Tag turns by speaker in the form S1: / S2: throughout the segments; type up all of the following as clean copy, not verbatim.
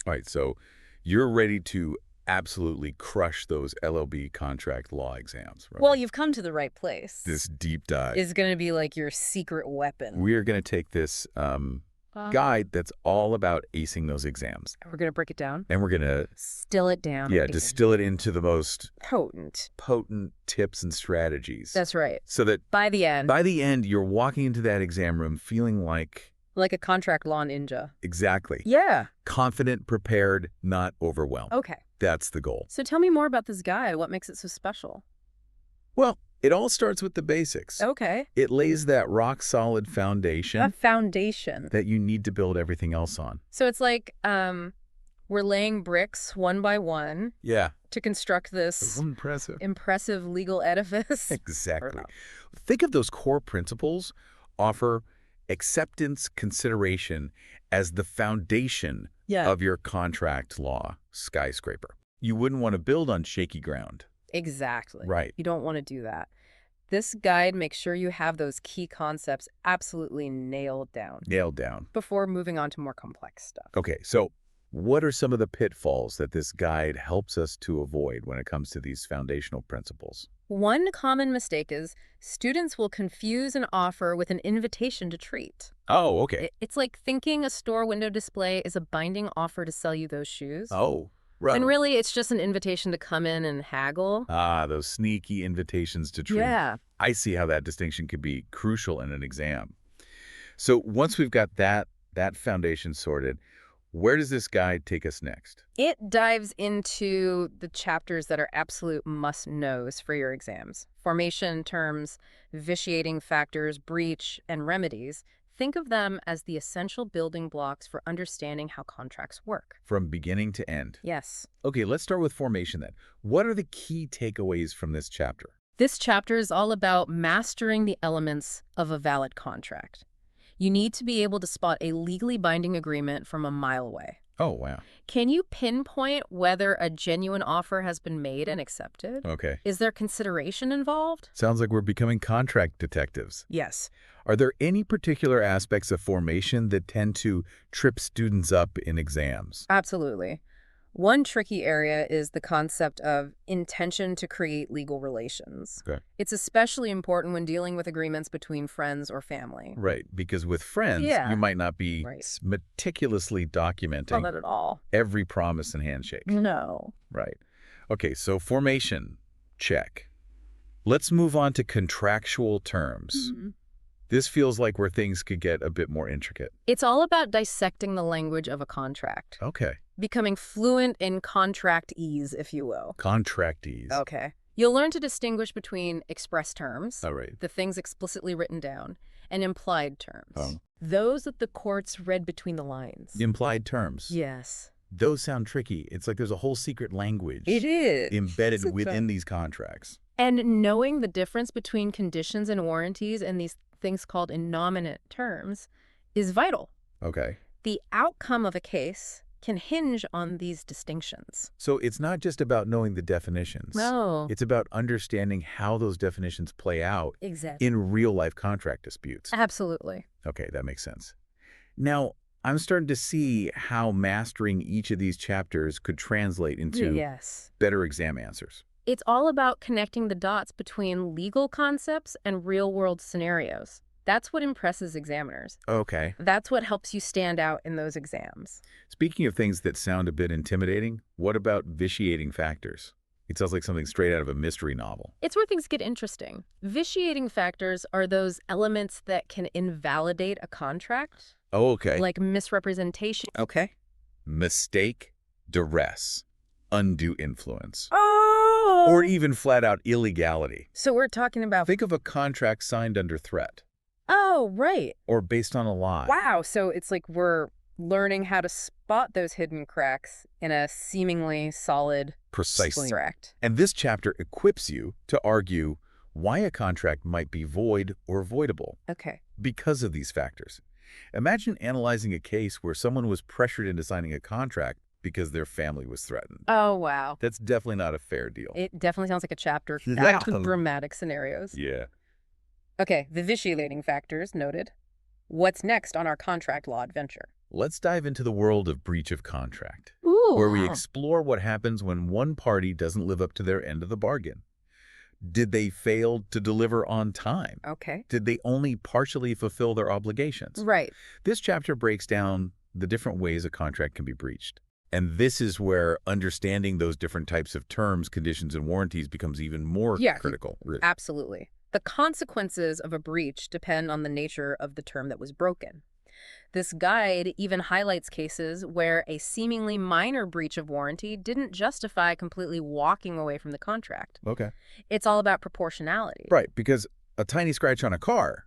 S1: All right, so you're ready to absolutely crush those LLB contract law exams, right?
S2: Well, you've come to the right place.
S1: This deep dive.
S2: Is going to be like your secret weapon.
S1: We are going to take this guide that's all about acing those exams.
S2: We're going to break it down.
S1: And we're going to
S2: Still it down.
S1: distill it into the most
S2: potent
S1: tips and strategies.
S2: That's right.
S1: So that
S2: by the end,
S1: you're walking into that exam room feeling like
S2: a contract law ninja.
S1: Exactly.
S2: Yeah.
S1: Confident, prepared, not overwhelmed.
S2: Okay.
S1: That's the goal.
S2: So tell me more about this guide. What makes it so special?
S1: Well, it all starts with the basics.
S2: Okay.
S1: It lays that rock-solid foundation.
S2: A foundation.
S1: That you need to build everything else on.
S2: So it's like we're laying bricks one by one.
S1: Yeah.
S2: To construct this impressive legal edifice.
S1: Exactly. Think of those core principles. Offer acceptance consideration as the foundation of your contract law skyscraper. You wouldn't want to build on shaky ground.
S2: Exactly.
S1: Right.
S2: You don't want to do that. This guide makes sure you have those key concepts absolutely nailed down. Before moving on to more complex stuff.
S1: Okay, so what are some of the pitfalls that this guide helps us to avoid when it comes to these foundational principles?
S2: One common mistake is students will confuse an offer with an invitation to treat.
S1: Oh, okay.
S2: It's like thinking a store window display is a binding offer to sell you those shoes.
S1: Oh, right.
S2: And really, it's just an invitation to come in and haggle.
S1: Ah, those sneaky invitations to treat.
S2: Yeah.
S1: I see how that distinction could be crucial in an exam. So once we've got that foundation sorted, where does this guide take us next?
S2: It dives into the chapters that are absolute must-knows for your exams. Formation terms, vitiating factors, breach, and remedies. Think of them as the essential building blocks for understanding how contracts work.
S1: From beginning to end?
S2: Yes.
S1: Okay, let's start with formation then. What are the key takeaways from this chapter?
S2: This chapter is all about mastering the elements of a valid contract. You need to be able to spot a legally binding agreement from a mile away.
S1: Oh, wow.
S2: Can you pinpoint whether a genuine offer has been made and accepted?
S1: Okay.
S2: Is there consideration involved?
S1: Sounds like we're becoming contract detectives.
S2: Yes.
S1: Are there any particular aspects of formation that tend to trip students up in exams?
S2: Absolutely. One tricky area is the concept of intention to create legal relations.
S1: Okay.
S2: It's especially important when dealing with agreements between friends or family.
S1: Right, because with friends, you might not be meticulously documenting
S2: not at all.
S1: every promise and handshake.
S2: No.
S1: Right. Okay, so formation, check. Let's move on to contractual terms.
S2: Mm-hmm.
S1: This feels like where things could get a bit more intricate.
S2: It's all about dissecting the language of a contract.
S1: Okay.
S2: Becoming fluent in contractese, if you will.
S1: Contractese.
S2: Okay. You'll learn to distinguish between express terms,
S1: the
S2: things explicitly written down, and implied terms.
S1: Oh.
S2: Those that the courts read between the lines.
S1: Implied terms.
S2: Yes.
S1: Those sound tricky. It's like there's a whole secret language.
S2: It is.
S1: Embedded within these contracts.
S2: And knowing the difference between conditions and warranties and these things called innominate terms is vital.
S1: Okay.
S2: The outcome of a case can hinge on these distinctions.
S1: So it's not just about knowing the definitions.
S2: No.
S1: It's about understanding how those definitions play out in real-life contract disputes.
S2: Absolutely.
S1: Okay, that makes sense. Now, I'm starting to see how mastering each of these chapters could translate into better exam answers.
S2: It's all about connecting the dots between legal concepts and real-world scenarios. That's what impresses examiners.
S1: Okay.
S2: That's what helps you stand out in those exams.
S1: Speaking of things that sound a bit intimidating, what about vitiating factors? It sounds like something straight out of a mystery novel.
S2: It's where things get interesting. Vitiating factors are those elements that can invalidate a contract.
S1: Oh, okay.
S2: Like misrepresentation.
S1: Okay. Mistake, duress, undue influence.
S2: Oh!
S1: Or even flat-out illegality.
S2: So we're talking about...
S1: Think of a contract signed under threat.
S2: Oh, right.
S1: Or based on a lie.
S2: Wow, so it's like we're learning how to spot those hidden cracks in a seemingly solid contract.
S1: And this chapter equips you to argue why a contract might be void or voidable.
S2: Okay.
S1: Because of these factors. Imagine analyzing a case where someone was pressured into signing a contract because their family was threatened.
S2: Oh, wow.
S1: That's definitely not a fair deal.
S2: It definitely sounds like a chapter packed with dramatic scenarios.
S1: Yeah.
S2: Okay, the vitiating factors noted. What's next on our contract law adventure?
S1: Let's dive into the world of breach of contract,
S2: Ooh.
S1: where we explore what happens when one party doesn't live up to their end of the bargain. Did they fail to deliver on time?
S2: Okay.
S1: Did they only partially fulfill their obligations?
S2: Right.
S1: This chapter breaks down the different ways a contract can be breached. And this is where understanding those different types of terms, conditions, and warranties becomes even more critical.
S2: Absolutely. The consequences of a breach depend on the nature of the term that was broken. This guide even highlights cases where a seemingly minor breach of warranty didn't justify completely walking away from the contract.
S1: Okay.
S2: It's all about proportionality.
S1: Right, because a tiny scratch on a car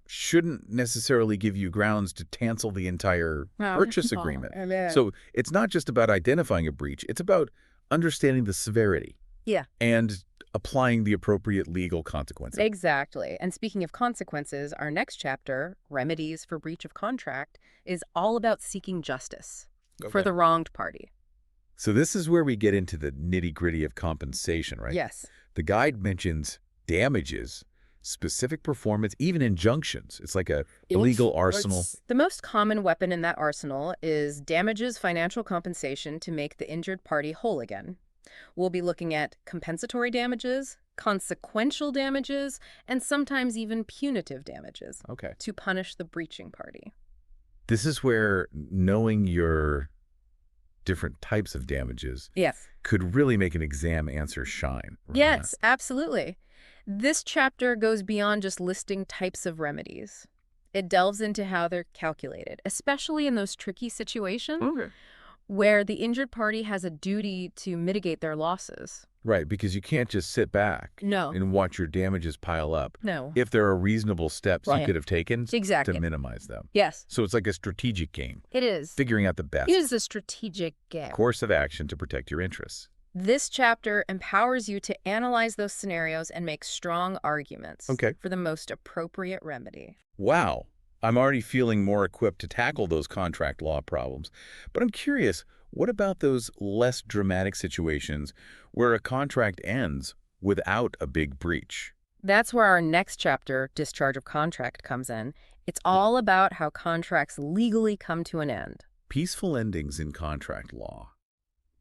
S1: shouldn't necessarily give you grounds to cancel the entire purchase agreement. So it's not just about identifying a breach. It's about understanding the severity and applying the appropriate legal consequences.
S2: Exactly. And speaking of consequences, our next chapter, Remedies for Breach of Contract, is all about seeking justice for the wronged party.
S1: So this is where we get into the nitty-gritty of compensation, right?
S2: Yes.
S1: The guide mentions damages, specific performance, even injunctions. It's like a legal arsenal.
S2: The most common weapon in that arsenal is damages financial compensation to make the injured party whole again. We'll be looking at compensatory damages, consequential damages, and sometimes even punitive damages to punish the breaching party.
S1: This is where knowing your different types of damages could really make an exam answer shine.
S2: Yes, absolutely. This chapter goes beyond just listing types of remedies. It delves into how they're calculated, especially in those tricky situations where the injured party has a duty to mitigate their losses.
S1: Right, because you can't just sit back and watch your damages pile up.
S2: No.
S1: If there are reasonable steps you could have taken to minimize them.
S2: Yes.
S1: So it's like a strategic game.
S2: It is.
S1: Figuring out the best
S2: It is a strategic game.
S1: course of action to protect your interests.
S2: This chapter empowers you to analyze those scenarios and make strong arguments for the most appropriate remedy.
S1: Wow. I'm already feeling more equipped to tackle those contract law problems. But I'm curious, what about those less dramatic situations where a contract ends without a big breach?
S2: That's where our next chapter, Discharge of Contract, comes in. It's all about how contracts legally come to an end.
S1: Peaceful endings in contract law.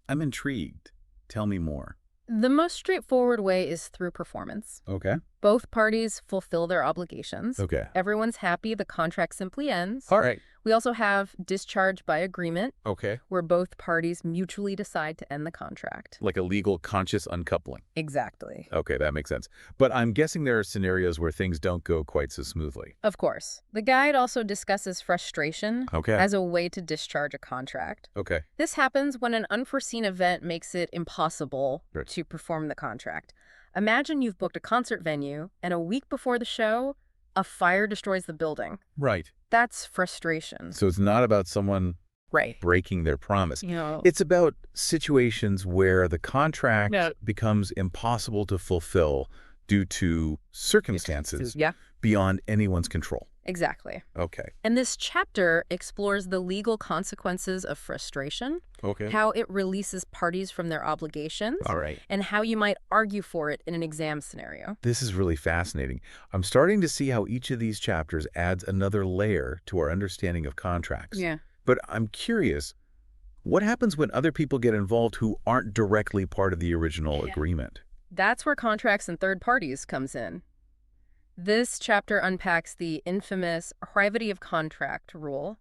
S1: I'm intrigued. Tell me more.
S2: The most straightforward way is through performance.
S1: Okay.
S2: Both parties fulfill their obligations.
S1: Okay.
S2: Everyone's happy. The contract simply ends.
S1: All right.
S2: We also have discharge by agreement.
S1: Okay.
S2: Where both parties mutually decide to end the contract.
S1: Like a legal conscious uncoupling.
S2: Exactly.
S1: Okay, that makes sense. But I'm guessing there are scenarios where things don't go quite so smoothly.
S2: Of course. The guide also discusses frustration as a way to discharge a contract.
S1: Okay.
S2: This happens when an unforeseen event makes it impossible to perform the contract. Imagine you've booked a concert venue, and a week before the show, a fire destroys the building.
S1: Right.
S2: That's frustration.
S1: So it's not about someone breaking their promise. It's about situations where the contract becomes impossible to fulfill due to circumstances beyond anyone's control.
S2: Exactly.
S1: Okay.
S2: And this chapter explores the legal consequences of frustration, how it releases parties from their obligations, and how you might argue for it in an exam scenario.
S1: This is really fascinating. I'm starting to see how each of these chapters adds another layer to our understanding of contracts.
S2: Yeah.
S1: But I'm curious, what happens when other people get involved who aren't directly part of the original agreement?
S2: That's where contracts and third parties comes in. This chapter unpacks the infamous privity of contract rule,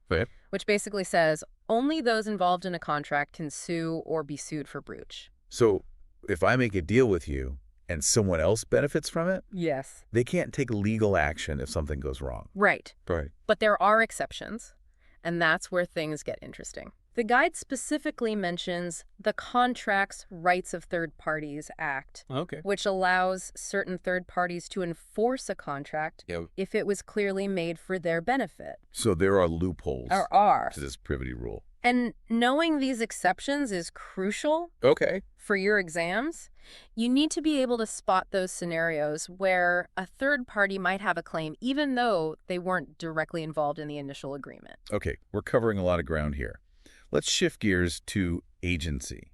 S2: which basically says only those involved in a contract can sue or be sued for breach.
S1: So if I make a deal with you and someone else benefits from it, they can't take legal action if something goes wrong.
S2: Right. But there are exceptions, and that's where things get interesting. The guide specifically mentions the Contracts Rights of Third Parties Act, which allows certain third parties to enforce a contract if it was clearly made for their benefit.
S1: So there are loopholes to this privity rule.
S2: And knowing these exceptions is crucial for your exams. You need to be able to spot those scenarios where a third party might have a claim even though they weren't directly involved in the initial agreement.
S1: Okay, we're covering a lot of ground here. Let's shift gears to agency.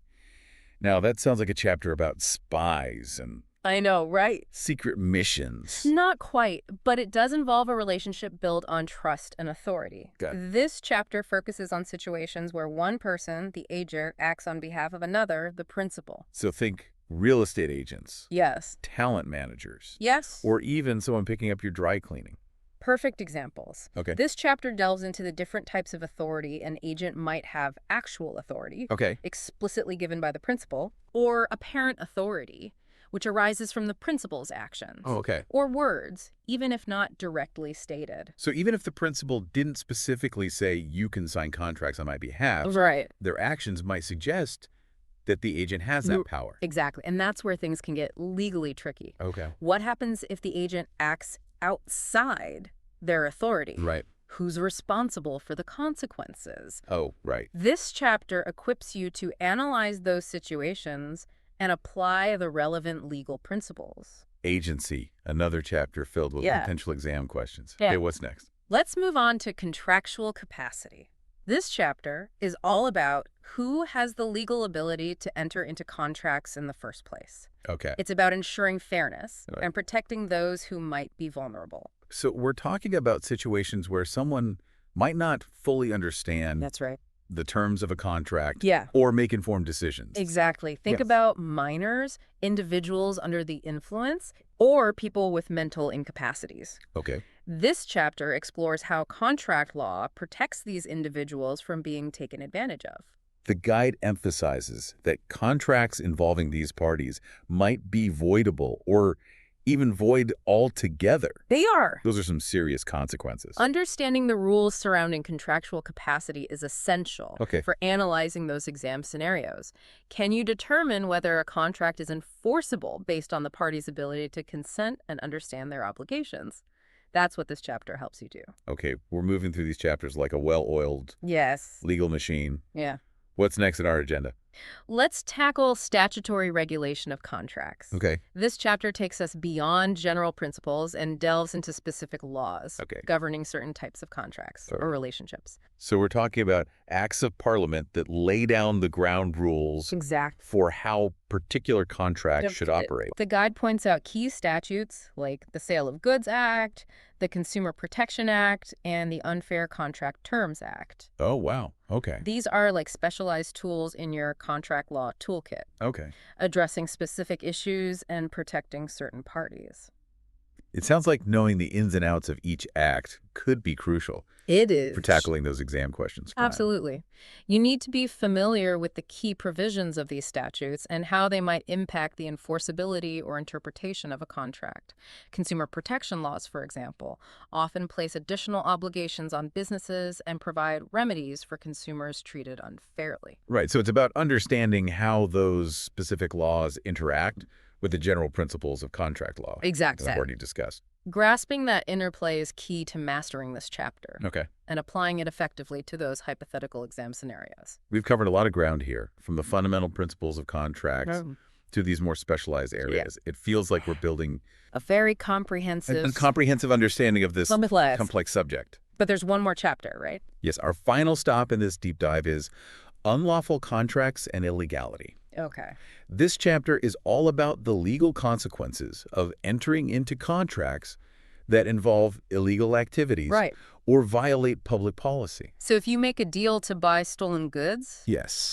S1: Now, that sounds like a chapter about spies and
S2: I know, right?
S1: Secret missions.
S2: Not quite, but it does involve a relationship built on trust and authority.
S1: Got it.
S2: This chapter focuses on situations where one person, the agent, acts on behalf of another, the principal.
S1: So think real estate agents,
S2: Yes.
S1: talent managers,
S2: Yes.
S1: or even someone picking up your dry cleaning.
S2: Perfect examples.
S1: Okay.
S2: This chapter delves into the different types of authority an agent might have: actual authority,
S1: Okay.
S2: explicitly given by the principal, or apparent authority, which arises from the principal's actions.
S1: Oh, okay.
S2: Or words, even if not directly stated.
S1: So even if the principal didn't specifically say you can sign contracts on my behalf,
S2: Right.
S1: their actions might suggest that the agent has that power.
S2: Exactly. And that's where things can get legally tricky.
S1: Okay.
S2: What happens if the agent acts outside their authority?
S1: Right.
S2: Who's responsible for the consequences?
S1: Oh, right.
S2: This chapter equips you to analyze those situations and apply the relevant legal principles.
S1: Agency, another chapter filled with potential exam questions.
S2: Yeah.
S1: Okay, what's next?
S2: Let's move on to contractual capacity. This chapter is all about who has the legal ability to enter into contracts in the first place.
S1: Okay.
S2: It's about ensuring fairness
S1: Right.
S2: and protecting those who might be vulnerable.
S1: So we're talking about situations where someone might not fully understand
S2: That's right.
S1: the terms of a contract
S2: Yeah.
S1: or make informed decisions.
S2: Exactly. Think
S1: Yes.
S2: about minors, individuals under the influence, or people with mental incapacities.
S1: Okay.
S2: This chapter explores how contract law protects these individuals from being taken advantage of.
S1: The guide emphasizes that contracts involving these parties might be voidable or even void altogether.
S2: They are.
S1: Those are some serious consequences.
S2: Understanding the rules surrounding contractual capacity is essential
S1: Okay.
S2: for analyzing those exam scenarios. Can you determine whether a contract is enforceable based on the parties' ability to consent and understand their obligations? That's what this chapter helps you do.
S1: Okay, we're moving through these chapters like a well-oiled
S2: Yes.
S1: legal machine.
S2: Yeah.
S1: What's next in our agenda?
S2: Let's tackle statutory regulation of contracts.
S1: Okay.
S2: This chapter takes us beyond general principles and delves into specific laws governing certain types of contracts or relationships.
S1: So we're talking about acts of parliament that lay down the ground rules for how particular contracts should operate.
S2: The guide points out key statutes like the Sale of Goods Act, the Consumer Protection Act, and the Unfair Contract Terms Act.
S1: Oh, wow. Okay.
S2: These are like specialized tools in your contract law toolkit, addressing specific issues and protecting certain parties.
S1: It sounds like knowing the ins and outs of each act could be crucial.
S2: It is.
S1: For tackling those exam questions.
S2: Absolutely. You need to be familiar with the key provisions of these statutes and how they might impact the enforceability or interpretation of a contract. Consumer protection laws, for example, often place additional obligations on businesses and provide remedies for consumers treated unfairly.
S1: Right. So it's about understanding how those specific laws interact with the general principles of contract law.
S2: Exactly.
S1: As I've already discussed.
S2: Grasping that interplay is key to mastering this chapter.
S1: Okay.
S2: And applying it effectively to those hypothetical exam scenarios.
S1: We've covered a lot of ground here, from the fundamental principles of contracts to these more specialized areas. It feels like we're building
S2: a very comprehensive
S1: understanding of this complex subject.
S2: But there's one more chapter, right?
S1: Yes. Our final stop in this deep dive is unlawful contracts and illegality.
S2: Okay.
S1: This chapter is all about the legal consequences of entering into contracts that involve illegal activities or violate public policy.
S2: So if you make a deal to buy stolen goods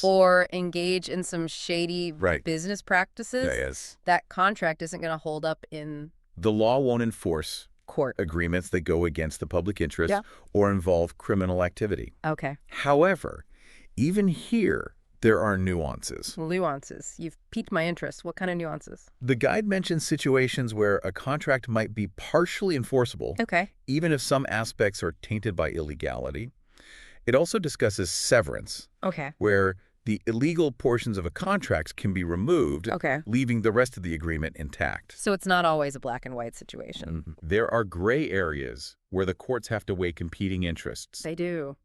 S2: or engage in some shady business practices, that contract isn't going to hold up in...
S1: The law won't enforce
S2: court
S1: agreements that go against the public interest or involve criminal activity.
S2: Okay.
S1: However, even here, there are nuances.
S2: Nuances. You've piqued my interest. What kind of nuances?
S1: The guide mentions situations where a contract might be partially enforceable, even if some aspects are tainted by illegality. It also discusses severance, where the illegal portions of a contract can be removed, leaving the rest of the agreement intact.
S2: So it's not always a black and white situation.
S1: There are gray areas where the courts have to weigh competing interests.
S2: They do.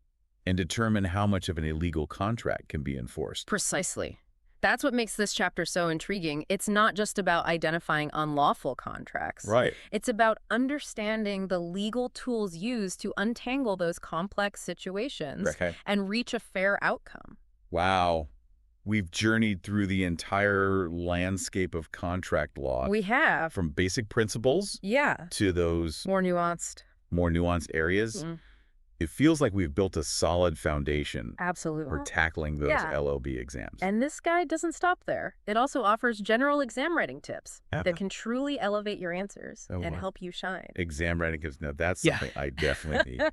S1: And determine how much of an illegal contract can be enforced.
S2: Precisely. That's what makes this chapter so intriguing. It's not just about identifying unlawful contracts. It's about understanding the legal tools used to untangle those complex situations and reach a fair outcome.
S1: Wow. We've journeyed through the entire landscape of contract law,
S2: We have.
S1: from basic principles
S2: Yeah.
S1: to those
S2: More nuanced.
S1: more nuanced areas.
S2: Mm,
S1: It feels like we've built a solid foundation for
S2: absolutely.
S1: tackling those
S2: Yeah.
S1: LLB exams.
S2: And this guide doesn't stop there. It also offers general exam writing tips that can truly elevate your answers
S1: Oh,
S2: and
S1: wow.
S2: help you shine.
S1: Exam writing tips. Now, that's
S2: Yeah.
S1: something I definitely need.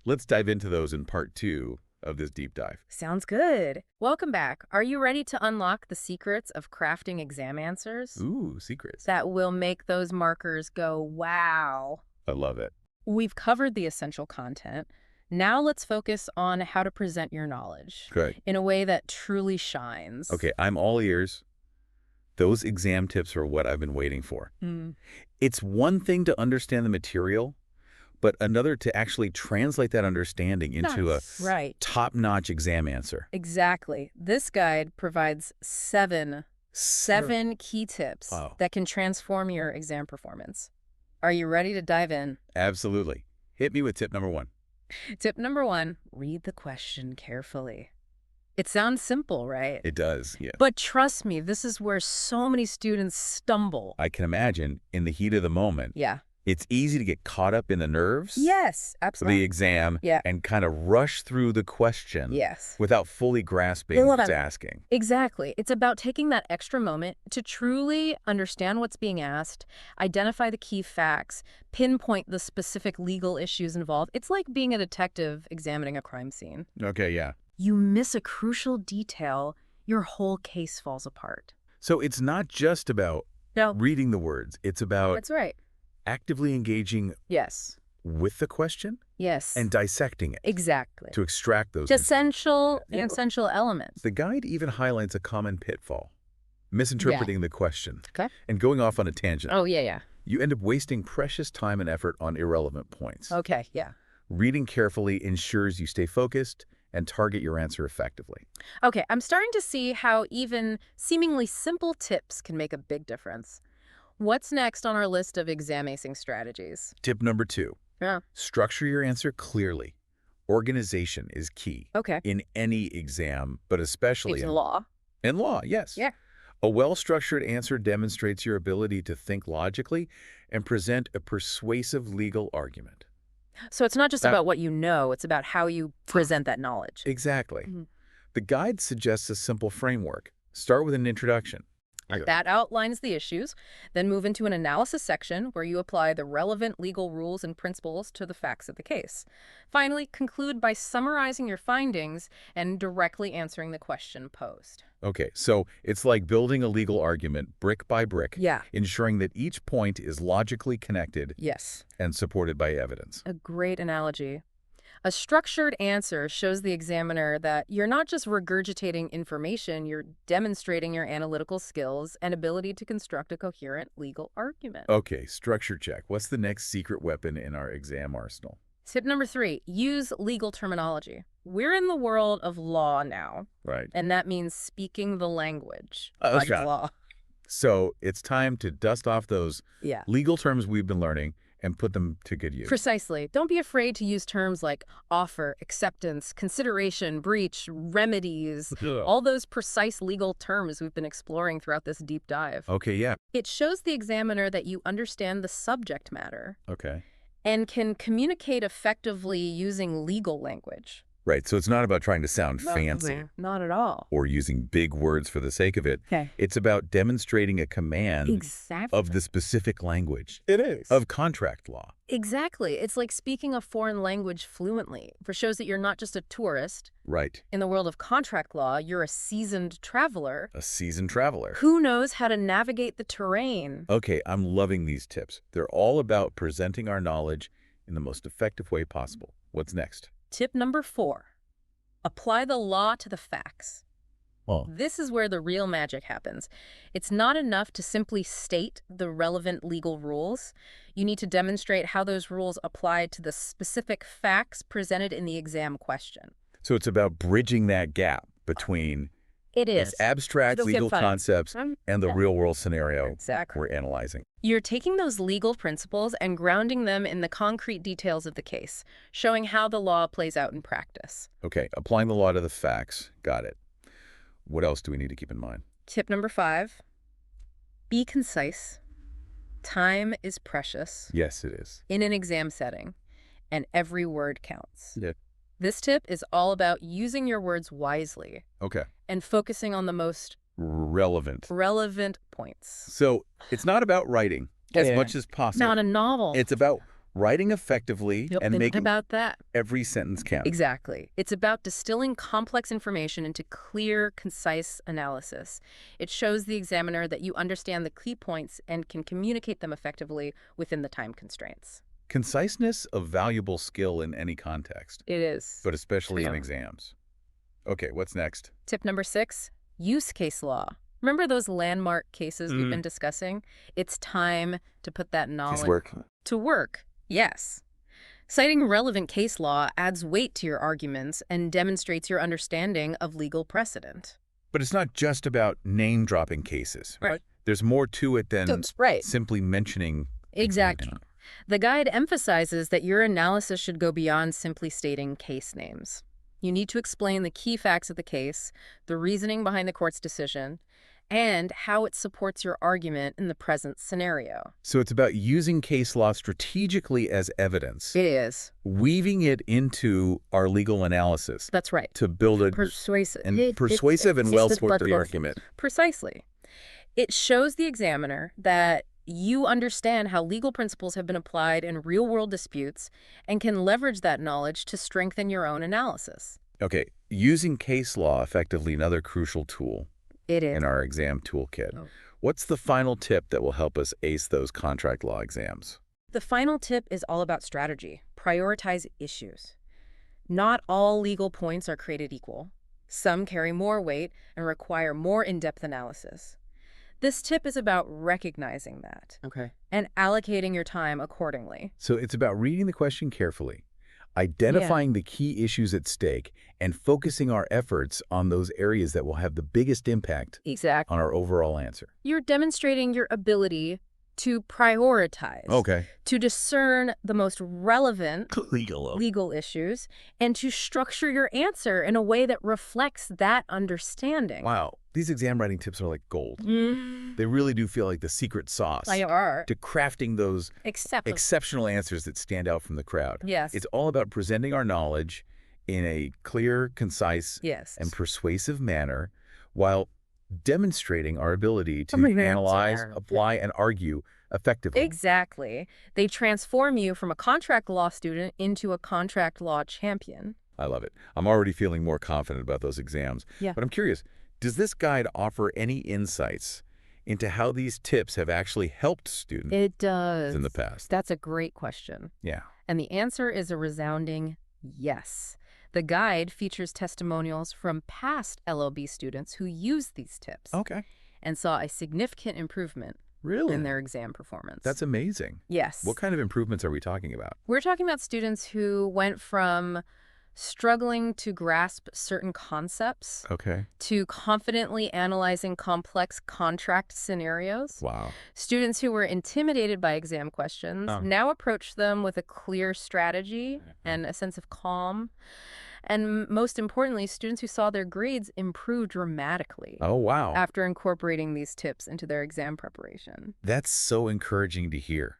S1: Let's dive into those in part 2 of this deep dive.
S2: Sounds good. Welcome back. Are you ready to unlock the secrets of crafting exam answers
S1: Ooh, secrets.
S2: that will make those markers go, wow?
S1: I love it.
S2: We've covered the essential content. Now let's focus on how to present your knowledge
S1: Good.
S2: in a way that truly shines.
S1: Okay, I'm all ears. Those exam tips are what I've been waiting for.
S2: Mm.
S1: It's one thing to understand the material, but another to actually translate that understanding into a
S2: Right.
S1: top-notch exam answer.
S2: Exactly. This guide provides seven key tips
S1: Wow.
S2: that can transform your exam performance. Are you ready to dive in?
S1: Absolutely. Hit me with tip number 1.
S2: Tip number 1, read the question carefully. It sounds simple, right?
S1: It does, yeah.
S2: But trust me, this is where so many students stumble.
S1: I can imagine in the heat of the moment,
S2: Yeah.
S1: it's easy to get caught up in the nerves
S2: Yes,
S1: for
S2: absolutely.
S1: the exam
S2: Yeah.
S1: and kind of rush through the question
S2: Yes.
S1: without fully grasping
S2: Well,
S1: what's asking.
S2: Exactly. It's about taking that extra moment to truly understand what's being asked, identify the key facts, pinpoint the specific legal issues involved. It's like being a detective examining a crime scene.
S1: Okay, yeah.
S2: You miss a crucial detail, your whole case falls apart.
S1: So it's not just about
S2: No,
S1: reading the words. It's about
S2: that's right.
S1: actively engaging
S2: Yes.
S1: with the question
S2: Yes.
S1: and dissecting it
S2: exactly.
S1: to extract those.
S2: Essential
S1: Yeah.
S2: elements.
S1: The guide even highlights a common pitfall: misinterpreting the question
S2: Okay.
S1: and going off on a tangent.
S2: Oh, yeah.
S1: You end up wasting precious time and effort on irrelevant points.
S2: Okay, yeah.
S1: Reading carefully ensures you stay focused and target your answer effectively.
S2: Okay, I'm starting to see how even seemingly simple tips can make a big difference. What's next on our list of exam acing strategies?
S1: Tip number 2,
S2: Yeah.
S1: structure your answer clearly. Organization is key
S2: Okay.
S1: in any exam, but especially
S2: In law.
S1: in law, yes.
S2: Yeah.
S1: A well-structured answer demonstrates your ability to think logically and present a persuasive legal argument.
S2: So it's not just
S1: That-
S2: about what you know, it's about how you present that knowledge.
S1: Exactly.
S2: Mhm.
S1: The guide suggests a simple framework. Start with an introduction.
S2: That outlines the issues, then move into an analysis section where you apply the relevant legal rules and principles to the facts of the case. Finally, conclude by summarizing your findings and directly answering the question posed.
S1: Okay, so it's like building a legal argument brick by brick,
S2: Yeah.
S1: ensuring that each point is logically connected
S2: Yes.
S1: and supported by evidence.
S2: A great analogy. A structured answer shows the examiner that you're not just regurgitating information, you're demonstrating your analytical skills and ability to construct a coherent legal argument.
S1: Okay, structure check. What's the next secret weapon in our exam arsenal?
S2: Tip number 3, use legal terminology. We're in the world of law now,
S1: Right.
S2: and that means speaking the language
S1: That's
S2: like
S1: right.
S2: law.
S1: So it's time to dust off those
S2: Yeah.
S1: legal terms we've been learning and put them to good use.
S2: Precisely. Don't be afraid to use terms like offer, acceptance, consideration, breach, remedies, all those precise legal terms we've been exploring throughout this deep dive.
S1: Okay, yeah.
S2: It shows the examiner that you understand the subject matter
S1: Okay.
S2: and can communicate effectively using legal language.
S1: Right, so it's not about trying to sound fancy
S2: Not at all.
S1: or using big words for the sake of it.
S2: Okay.
S1: It's about demonstrating a command
S2: Exactly.
S1: of the specific language
S2: It is.
S1: of contract law.
S2: Exactly. It's like speaking a foreign language fluently. It shows that you're not just a tourist.
S1: Right.
S2: In the world of contract law, you're a seasoned traveler
S1: A seasoned traveler.
S2: who knows how to navigate the terrain.
S1: Okay, I'm loving these tips. They're all about presenting our knowledge in the most effective way possible. What's next?
S2: Tip number 4, apply the law to the facts.
S1: Oh,
S2: This is where the real magic happens. It's not enough to simply state the relevant legal rules. You need to demonstrate how those rules apply to the specific facts presented in the exam question.
S1: so it's about bridging that gap between
S2: It
S1: these abstract
S2: It'll get
S1: legal
S2: fun.
S1: concepts and the
S2: Yeah.
S1: real-world scenario
S2: Exactly.
S1: we're analyzing.
S2: You're taking those legal principles and grounding them in the concrete details of the case, showing how the law plays out in practice.
S1: Okay, applying the law to the facts. Got it. What else do we need to keep in mind?
S2: Tip number 5, be concise. Time is precious
S1: Yes, it is.
S2: in an exam setting, and every word counts.
S1: Yeah.
S2: This tip is all about using your words wisely
S1: Okay.
S2: and focusing on the most
S1: Relevant.
S2: relevant points.
S1: So it's not about writing as much as possible.
S2: Not a novel.
S1: It's about writing effectively
S2: Yep,
S1: and
S2: it's
S1: making
S2: about that.
S1: every sentence count.
S2: Exactly. It's about distilling complex information into clear, concise analysis. It shows the examiner that you understand the key points and can communicate them effectively within the time constraints.
S1: Conciseness, a valuable skill in any context,
S2: It is.
S1: but especially in
S2: Yeah.
S1: exams. Okay, what's next?
S2: Tip number 6, use case law. Remember those landmark cases we've been discussing? It's time to put that knowledge to work. Yes. Citing relevant case law adds weight to your arguments and demonstrates your understanding of legal precedent.
S1: But it's not just about name-dropping cases.
S2: Right.
S1: There's more to it than
S2: That's right.
S1: simply mentioning
S2: Exactly.
S1: information.
S2: The guide emphasizes that your analysis should go beyond simply stating case names. You need to explain the key facts of the case, the reasoning behind the court's decision, and how it supports your argument in the present scenario.
S1: So it's about using case law strategically as evidence,
S2: It is.
S1: weaving it into our legal analysis
S2: That's right.
S1: to build a
S2: Persuasive.
S1: persuasive and well-supported argument.
S2: Precisely. It shows the examiner that you understand how legal principles have been applied in real-world disputes and can leverage that knowledge to strengthen your own analysis.
S1: Okay, using case law effectively, another crucial tool
S2: It is.
S1: in our exam toolkit.
S2: Oh.
S1: What's the final tip that will help us ace those contract law exams?
S2: The final tip is all about strategy. Prioritize issues. Not all legal points are created equal. Some carry more weight and require more in-depth analysis. This tip is about recognizing that and allocating your time accordingly.
S1: So it's about reading the question carefully, identifying the key issues at stake, and focusing our efforts on those areas that will have the biggest impact
S2: Exactly.
S1: on our overall answer.
S2: You're demonstrating your ability to prioritize, to discern the most relevant legal issues, and to structure your answer in a way that reflects that understanding.
S1: Wow, these exam writing tips are like gold. They really do feel like the secret sauce
S2: They are.
S1: to crafting those exceptional answers that stand out from the crowd.
S2: Yes.
S1: It's all about presenting our knowledge in a clear, concise,
S2: Yes.
S1: and persuasive manner while demonstrating our ability to analyze, apply, and argue effectively.
S2: Exactly. They transform you from a contract law student into a contract law champion.
S1: I love it. I'm already feeling more confident about those exams.
S2: Yeah.
S1: But I'm curious, does this guide offer any insights into how these tips have actually helped students
S2: It does.
S1: in the past?
S2: That's a great question.
S1: Yeah.
S2: And the answer is a resounding yes. The guide features testimonials from past LLB students who used these tips
S1: Okay.
S2: and saw a significant improvement
S1: Really?
S2: in their exam performance.
S1: That's amazing.
S2: Yes.
S1: What kind of improvements are we talking about?
S2: We're talking about students who went from struggling to grasp certain concepts
S1: Okay.
S2: to confidently analyzing complex contract scenarios.
S1: Wow.
S2: Students who were intimidated by exam questions now approach them with a clear strategy and a sense of calm. And most importantly, students who saw their grades improve dramatically
S1: Oh, wow.
S2: after incorporating these tips into their exam preparation.
S1: That's so encouraging to hear.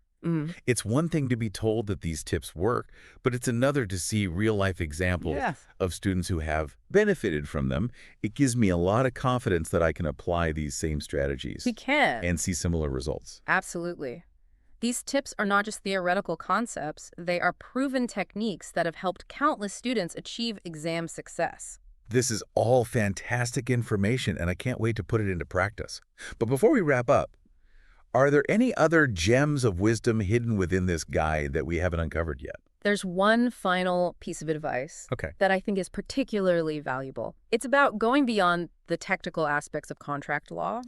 S1: It's one thing to be told that these tips work, but it's another to see real-life examples of students who have benefited from them. It gives me a lot of confidence that I can apply these same strategies
S2: We can.
S1: and see similar results.
S2: Absolutely. These tips are not just theoretical concepts, they are proven techniques that have helped countless students achieve exam success.
S1: This is all fantastic information, and I can't wait to put it into practice. But before we wrap up, are there any other gems of wisdom hidden within this guide that we haven't uncovered yet?
S2: There's one final piece of advice that I think is particularly valuable. It's about going beyond the technical aspects of contract law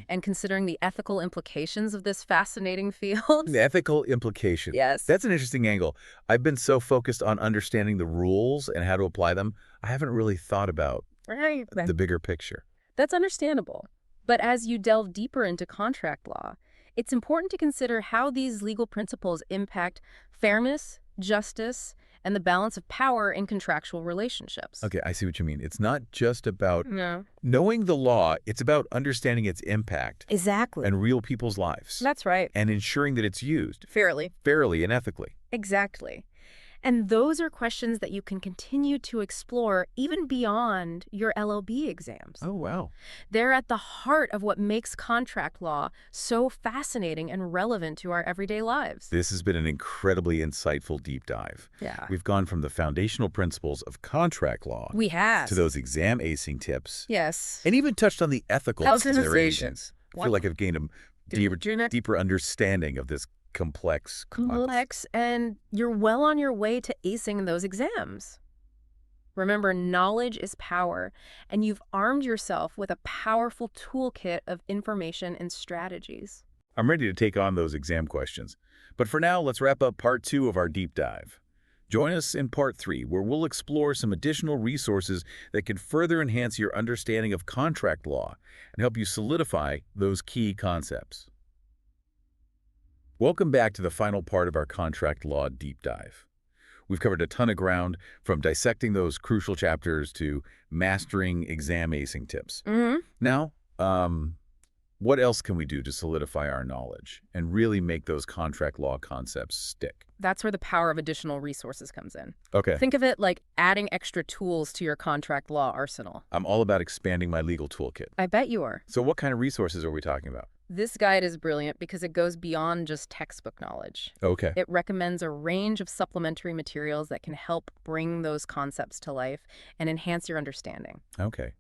S2: and considering the ethical implications of this fascinating field.
S1: The ethical implications.
S2: Yes.
S1: That's an interesting angle. I've been so focused on understanding the rules and how to apply them, I haven't really thought about the bigger picture.
S2: That's understandable. But as you delve deeper into contract law, it's important to consider how these legal principles impact fairness, justice, and the balance of power in contractual relationships.
S1: Okay, I see what you mean. It's not just about
S2: No.
S1: knowing the law, it's about understanding its impact
S2: Exactly.
S1: and real people's lives.
S2: That's right.
S1: And ensuring that it's used
S2: Fairly.
S1: fairly and ethically.
S2: Exactly. And those are questions that you can continue to explore even beyond your LLB exams.
S1: Oh, wow.
S2: They're at the heart of what makes contract law so fascinating and relevant to our everyday lives.
S1: This has been an incredibly insightful deep dive.
S2: Yeah.
S1: We've gone from the foundational principles of contract law
S2: We have.
S1: to those exam acing tips,
S2: Yes.
S1: and even touched on the ethical considerations. I feel like I've gained a deeper understanding of this complex.
S2: And you're well on your way to acing those exams. Remember, knowledge is power, and you've armed yourself with a powerful toolkit of information and strategies.
S1: I'm ready to take on those exam questions. But for now, let's wrap up part 2 of our deep dive. Join us in part 3, where we'll explore some additional resources that can further enhance your understanding of contract law and help you solidify those key concepts. Welcome back to the final part of our contract law deep dive. We've covered a ton of ground, from dissecting those crucial chapters to mastering exam acing tips. Now, what else can we do to solidify our knowledge and really make those contract law concepts stick?
S2: That's where the power of additional resources comes in.
S1: Okay.
S2: Think of it like adding extra tools to your contract law arsenal.
S1: I'm all about expanding my legal toolkit.
S2: I bet you are.
S1: So what kind of resources are we talking about?
S2: This guide is brilliant because it goes beyond just textbook knowledge.
S1: Okay.
S2: It recommends a range of supplementary materials that can help bring those concepts to life and enhance your understanding.
S1: Okay.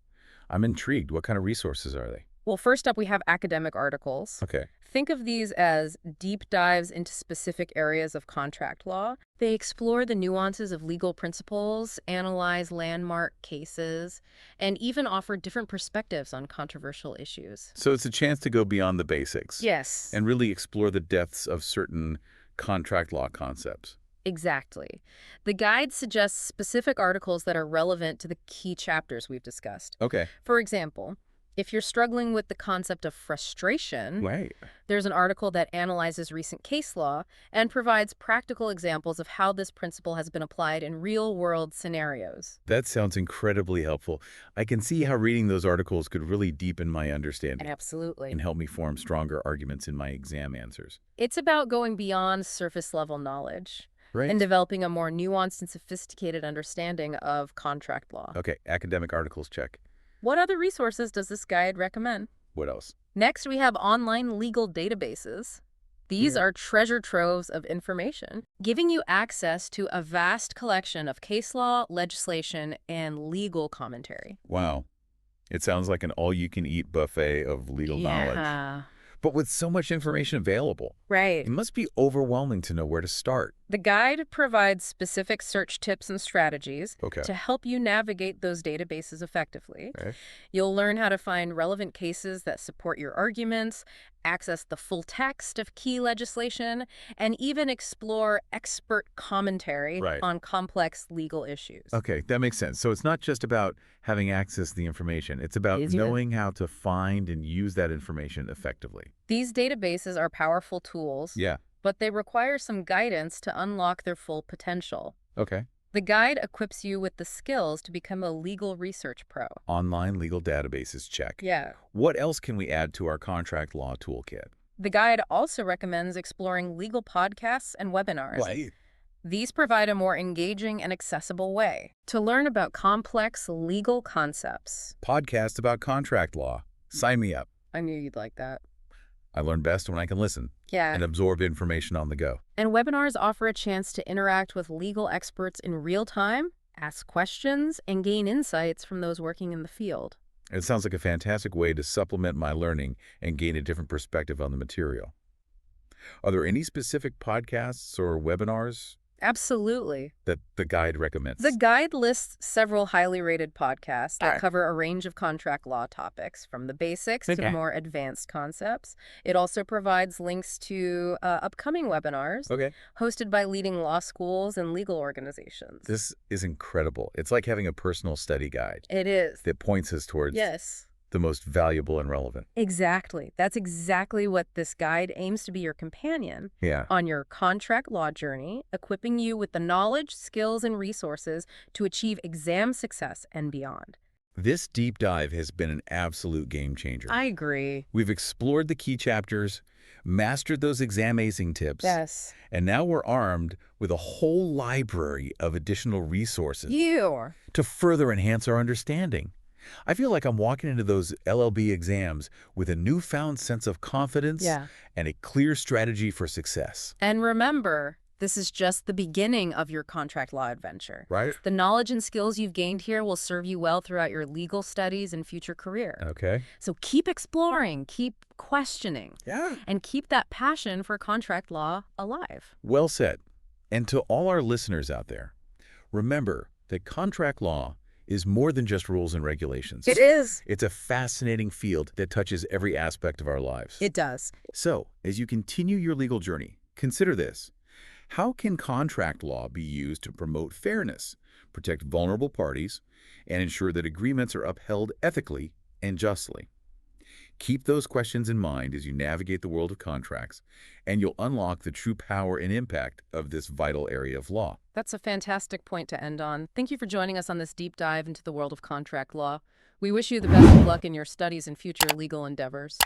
S1: I'm intrigued. What kind of resources are they?
S2: Well, first up, we have academic articles.
S1: Okay.
S2: Think of these as deep dives into specific areas of contract law. They explore the nuances of legal principles, analyze landmark cases, and even offer different perspectives on controversial issues.
S1: So it's a chance to go beyond the basics.
S2: Yes.
S1: And really explore the depths of certain contract law concepts.
S2: Exactly. The guide suggests specific articles that are relevant to the key chapters we've discussed.
S1: Okay.
S2: For example, if you're struggling with the concept of frustration,
S1: Right.
S2: there's an article that analyzes recent case law and provides practical examples of how this principle has been applied in real-world scenarios.
S1: That sounds incredibly helpful. I can see how reading those articles could really deepen my understanding
S2: Absolutely.
S1: and help me form stronger arguments in my exam answers.
S2: It's about going beyond surface-level knowledge
S1: Right.
S2: and developing a more nuanced and sophisticated understanding of contract law.
S1: Okay, academic articles, check.
S2: What other resources does this guide recommend?
S1: What else?
S2: Next, we have online legal databases. These are treasure troves of information, giving you access to a vast collection of case law, legislation, and legal commentary.
S1: Wow. It sounds like an all-you-can-eat buffet of legal knowledge. But with so much information available,
S2: Right.
S1: it must be overwhelming to know where to start.
S2: The guide provides specific search tips and strategies
S1: Okay.
S2: to help you navigate those databases effectively.
S1: Okay.
S2: You'll learn how to find relevant cases that support your arguments, access the full text of key legislation, and even explore expert commentary
S1: Right.
S2: on complex legal issues.
S1: Okay, that makes sense. So it's not just about having access to the information. It's about
S2: Easier.
S1: knowing how to find and use that information effectively.
S2: These databases are powerful tools,
S1: Yeah.
S2: but they require some guidance to unlock their full potential.
S1: Okay.
S2: The guide equips you with the skills to become a legal research pro.
S1: Online legal databases, check.
S2: Yeah.
S1: What else can we add to our contract law toolkit?
S2: The guide also recommends exploring legal podcasts and webinars.
S1: Right.
S2: These provide a more engaging and accessible way to learn about complex legal concepts.
S1: Podcast about contract law. Sign me up.
S2: I knew you'd like that.
S1: I learn best when I can listen
S2: Yeah.
S1: and absorb information on the go.
S2: And webinars offer a chance to interact with legal experts in real time, ask questions, and gain insights from those working in the field.
S1: It sounds like a fantastic way to supplement my learning and gain a different perspective on the material. Are there any specific podcasts or webinars
S2: Absolutely.
S1: that the guide recommends?
S2: The guide lists several highly rated podcasts that
S1: Alright.
S2: cover a range of contract law topics, from the basics
S1: Okay.
S2: to more advanced concepts. It also provides links to upcoming webinars
S1: Okay.
S2: hosted by leading law schools and legal organizations.
S1: This is incredible. It's like having a personal study guide
S2: It is.
S1: that points us towards
S2: Yes.
S1: the most valuable and relevant.
S2: Exactly. That's exactly what this guide aims to be your companion
S1: Yeah.
S2: on your contract law journey, equipping you with the knowledge, skills, and resources to achieve exam success and beyond.
S1: This deep dive has been an absolute game changer.
S2: I agree.
S1: We've explored the key chapters, mastered those exam acing tips,
S2: Yes.
S1: and now we're armed with a whole library of additional resources
S2: You.
S1: to further enhance our understanding. I feel like I'm walking into those LLB exams with a newfound sense of confidence
S2: Yeah.
S1: and a clear strategy for success.
S2: And remember, this is just the beginning of your contract law adventure.
S1: Right?
S2: The knowledge and skills you've gained here will serve you well throughout your legal studies and future career.
S1: Okay.
S2: So keep exploring, keep questioning,
S1: Yeah.
S2: and keep that passion for contract law alive.
S1: Well said. And to all our listeners out there, remember that contract law is more than just rules and regulations.
S2: It is.
S1: It's a fascinating field that touches every aspect of our lives.
S2: It does.
S1: So, as you continue your legal journey, consider this. How can contract law be used to promote fairness, protect vulnerable parties, and ensure that agreements are upheld ethically and justly? Keep those questions in mind as you navigate the world of contracts, and you'll unlock the true power and impact of this vital area of law.
S2: That's a fantastic point to end on. Thank you for joining us on this deep dive into the world of contract law. We wish you the best of luck in your studies and future legal endeavors.